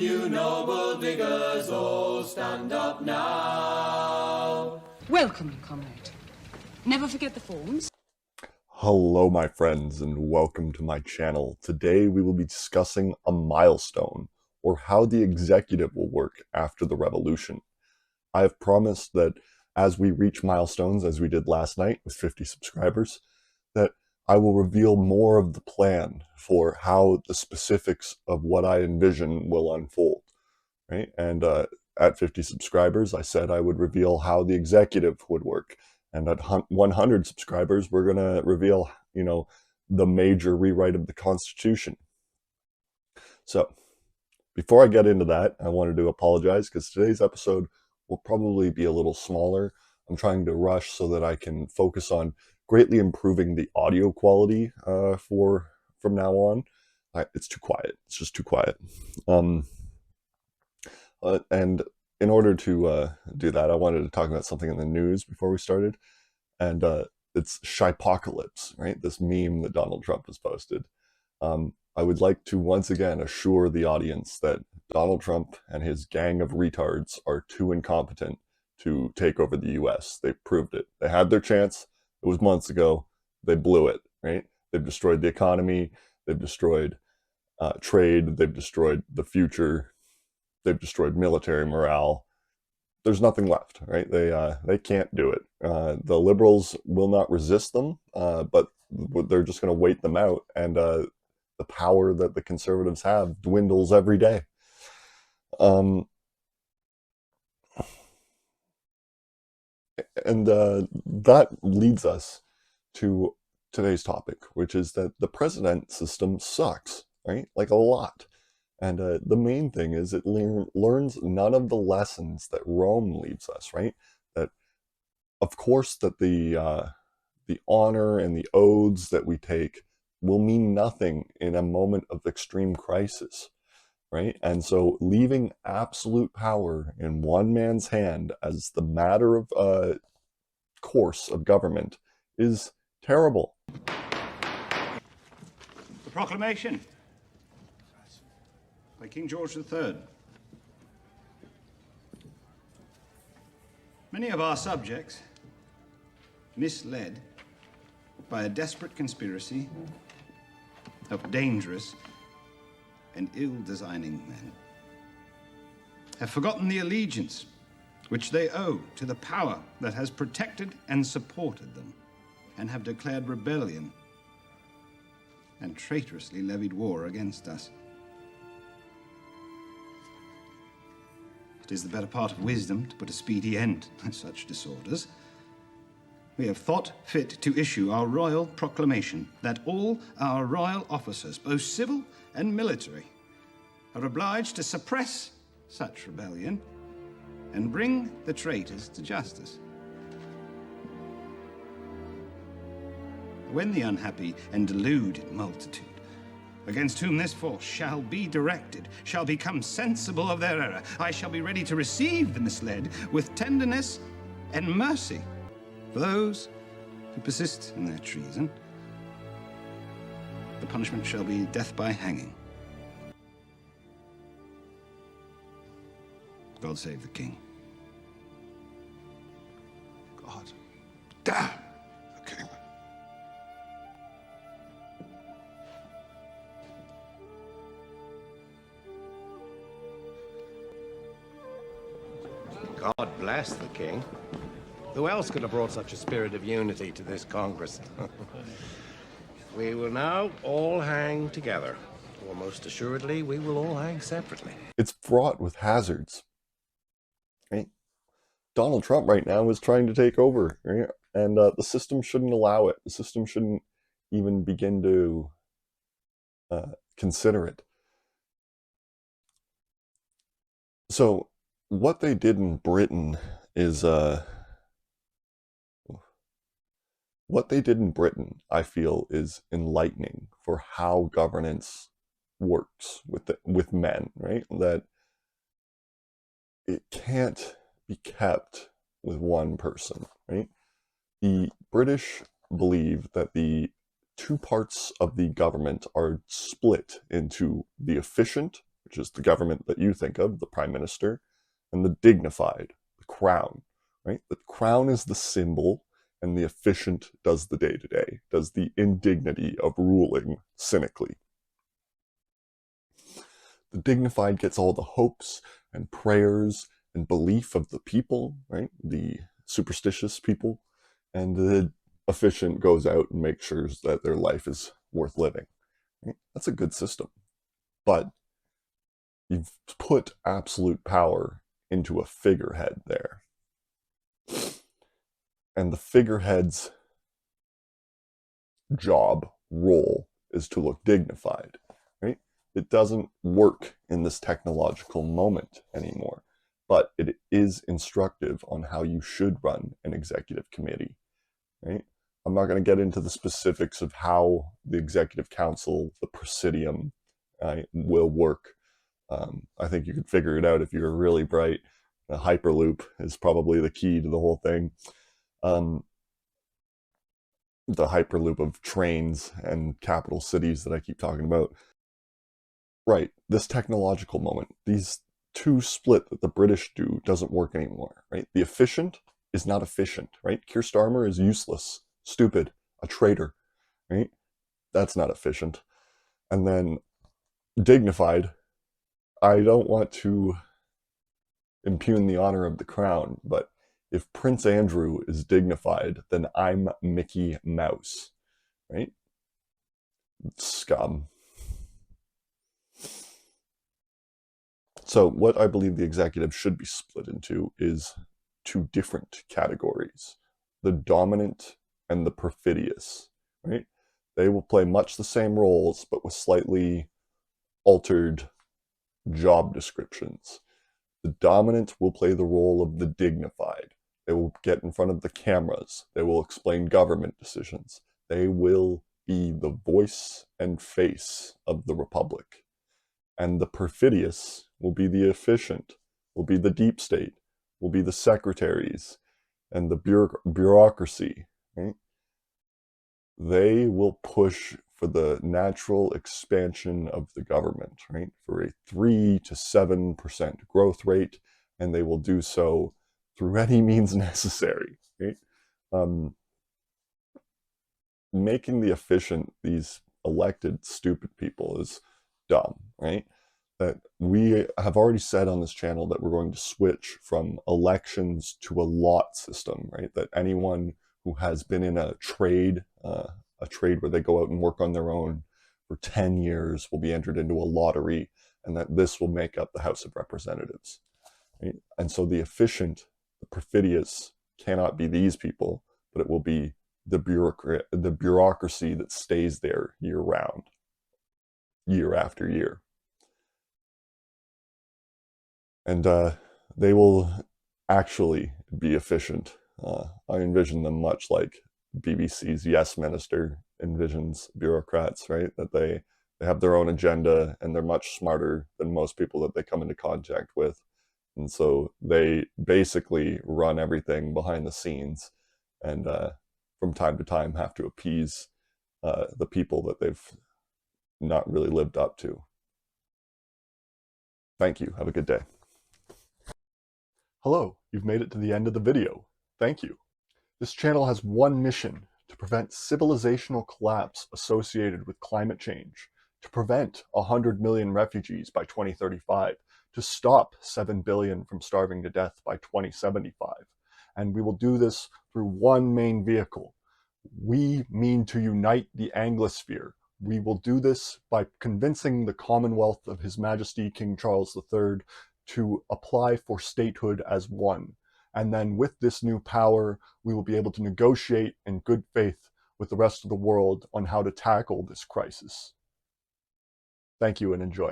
You noble diggers, all stand up now. Welcome, comrade. Never forget the forms. Hello, my friends, and welcome to my channel. Today we will be discussing a milestone, or how the executive will work after the revolution. I have promised that as we reach milestones, as we did last night with 50 subscribers, that I will reveal more of the plan for how the specifics of what I envision will unfold, right? And at 50 subscribers, I said I would reveal how the executive would work. And at 100 subscribers, we're going to reveal, the major rewrite of the Constitution. So before I get into that, I wanted to apologize because today's episode will probably be a little smaller. I'm trying to rush so that I can focus on greatly improving the audio quality from now on. It's too quiet. It's just too quiet. And in order to do that, I wanted to talk about something in the news before we started. And it's Shypocalypse, right? This meme that Donald Trump has posted. I would like to once again assure the audience that Donald Trump and his gang of retards are too incompetent to take over the US. They proved it. They had their chance. It was months ago. They blew it, right? They've destroyed the economy. They've destroyed trade. They've destroyed the future. They've destroyed military morale. There's nothing left, right? They can't do it. The liberals will not resist them, but they're just going to wait them out. And the power that the conservatives have dwindles every day. And that leads us to today's topic, which is that the president system sucks, right? Like a lot. And the main thing is it learns none of the lessons that Rome leaves us, right? That, of course, that the honor and the oaths that we take will mean nothing in a moment of extreme crisis, right? And so leaving absolute power in one man's hand as the matter of course of government is terrible. The proclamation by King George III. Many of our subjects, misled by a desperate conspiracy of dangerous and ill-designing men, have forgotten the allegiance which they owe to the power that has protected and supported them, and have declared rebellion and traitorously levied war against us. It is the better part of wisdom to put a speedy end to such disorders. We have thought fit to issue our royal proclamation that all our royal officers, both civil and military, are obliged to suppress such rebellion and bring the traitors to justice. When the unhappy and deluded multitude, against whom this force shall be directed, shall become sensible of their error, I shall be ready to receive the misled with tenderness and mercy. For those who persist in their treason, the punishment shall be death by hanging. God save the king. God damn the king. God bless the king. Who else could have brought such a spirit of unity to this Congress? We will now all hang together, or most assuredly, we will all hang separately. It's fraught with hazards, right? Donald Trump right now is trying to take over, right? And the system shouldn't allow it. The system shouldn't even begin to consider it. So what they did in Britain is what they did in Britain, I feel, is enlightening for how governance works with men, right? That it can't be kept with one person, right? The British believe that the two parts of the government are split into the efficient, which is the government that you think of, the prime minister, and the dignified, the crown, right? The crown is the symbol, and the efficient does the day-to-day, does the indignity of ruling cynically. The dignified gets all the hopes and prayers and belief of the people, right? The superstitious people, and the efficient goes out and makes sure that their life is worth living. Right? That's a good system. But you've put absolute power into a figurehead there. And the figurehead's job, role, is to look dignified, right? It doesn't work in this technological moment anymore, but it is instructive on how you should run an executive committee, right? I'm not going to get into the specifics of how the executive council, the Presidium, will work. I think you could figure it out if you're really bright. A hyperloop is probably the key to the whole thing. The hyperloop of trains and capital cities that I keep talking about. Right, this technological moment, these two split that the British do doesn't work anymore, right? The efficient is not efficient, right? Keir Starmer is useless, stupid, a traitor, right? That's not efficient. And then dignified, I don't want to impugn the honor of the crown, but if Prince Andrew is dignified, then I'm Mickey Mouse, right? Scum. So what I believe the executive should be split into is two different categories: the dominant and the perfidious, right? They will play much the same roles, but with slightly altered job descriptions. The dominant will play the role of the dignified. They will get in front of the cameras. They will explain government decisions. They will be the voice and face of the republic. And the perfidious will be the efficient, will be the deep state, will be the secretaries, and the bureaucracy, right? They will push for the natural expansion of the government, right? For a 3 to 7% growth rate, and they will do so through any means necessary, right? Making the efficient these elected stupid people is dumb, right? That we have already said on this channel that we're going to switch from elections to a lot system, right? That anyone who has been in a trade where they go out and work on their own for 10 years will be entered into a lottery, and that this will make up the House of Representatives, right? And so the efficient, the perfidious, cannot be these people, but it will be the bureaucracy that stays there year round, year after year. And they will actually be efficient. I envision them much like BBC's Yes Minister envisions bureaucrats, right? That they have their own agenda, and they're much smarter than most people that they come into contact with. And so they basically run everything behind the scenes, and from time to time have to appease the people that they've not really lived up to. Thank you. Have a good day. Hello, you've made it to the end of the video. Thank you. This channel has one mission: to prevent civilizational collapse associated with climate change, to prevent 100 million refugees by 2035, to stop 7 billion from starving to death by 2075. And we will do this through one main vehicle. We mean to unite the Anglosphere. We will do this by convincing the Commonwealth of His Majesty King Charles III to apply for statehood as one. And then with this new power, we will be able to negotiate in good faith with the rest of the world on how to tackle this crisis. Thank you and enjoy.